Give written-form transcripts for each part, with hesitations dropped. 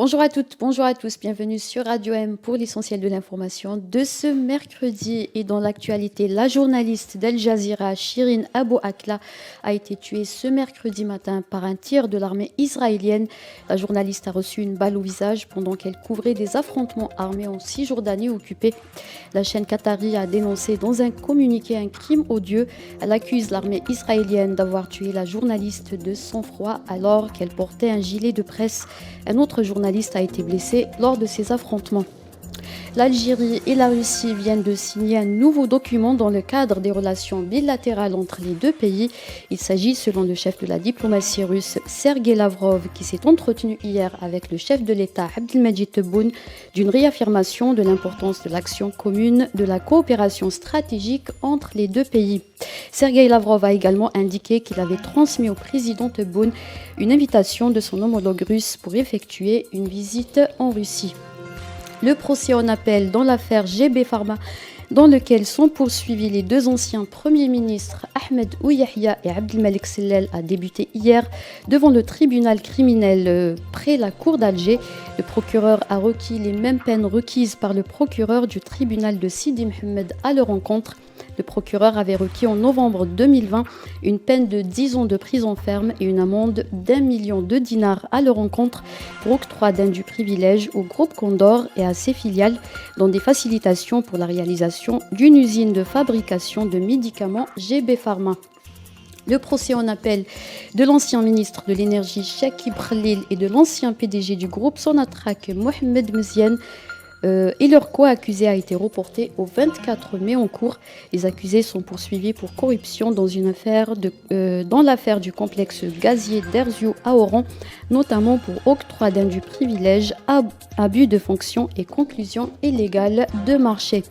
Bonjour à toutes, bonjour à tous, bienvenue sur Radio M pour l'essentiel de l'information de ce mercredi. Et dans l'actualité, la journaliste d'Al Jazeera, Shirin Abu Akleh, a été tuée ce mercredi matin par un tir de l'armée israélienne. La journaliste a reçu une balle au visage pendant qu'elle couvrait des affrontements armés en Cisjordanie occupée. La chaîne qatari a dénoncé dans un communiqué un crime odieux. Elle accuse l'armée israélienne d'avoir tué la journaliste de sang-froid alors qu'elle portait un gilet de presse. Un autre journaliste a été blessé lors de ces affrontements. L'Algérie et la Russie viennent de signer un nouveau document dans le cadre des relations bilatérales entre les deux pays. Il s'agit, selon le chef de la diplomatie russe, Sergei Lavrov, qui s'est entretenu hier avec le chef de l'État, Abdelmadjid Tebboune, d'une réaffirmation de l'importance de l'action commune, de la coopération stratégique entre les deux pays. Sergei Lavrov a également indiqué qu'il avait transmis au président Tebboune une invitation de son homologue russe pour effectuer une visite en Russie. Le procès en appel dans l'affaire GB Pharma, dans lequel sont poursuivis les deux anciens premiers ministres Ahmed Ouyahia et Abdelmalek Sellel, a débuté hier devant le tribunal criminel près la cour d'Alger. Le procureur a requis les mêmes peines requises par le procureur du tribunal de Sidi Mohamed à leur encontre. Le procureur avait requis en novembre 2020 une peine de 10 ans de prison ferme et une amende d'1 million de dinars à leur encontre pour octroi d'indus privilèges au groupe Condor et à ses filiales dans des facilitations pour la réalisation d'une usine de fabrication de médicaments GB Pharma. Le procès en appel de l'ancien ministre de l'énergie Chakib Khalil et de l'ancien PDG du groupe Sonatrach Mohamed Mziane et leur co-accusé a été reporté au 24 mai en cours. Les accusés sont poursuivis pour corruption dans l'affaire du complexe gazier d'Erzio à Oran, notamment pour octroi d'indus privilèges, abus de fonction et conclusion illégale de marché.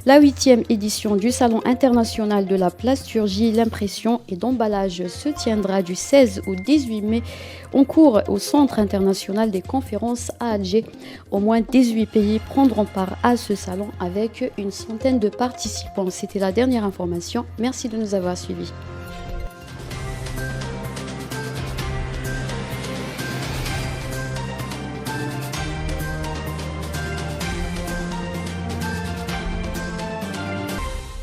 La 8e édition du Salon international de la plasturgie, l'impression et d'emballage se tiendra du 16 au 18 mai en cours au Centre international des conférences à Alger. Au moins 18 pays prendront part à ce salon avec une centaine de participants. C'était la dernière information. Merci de nous avoir suivis.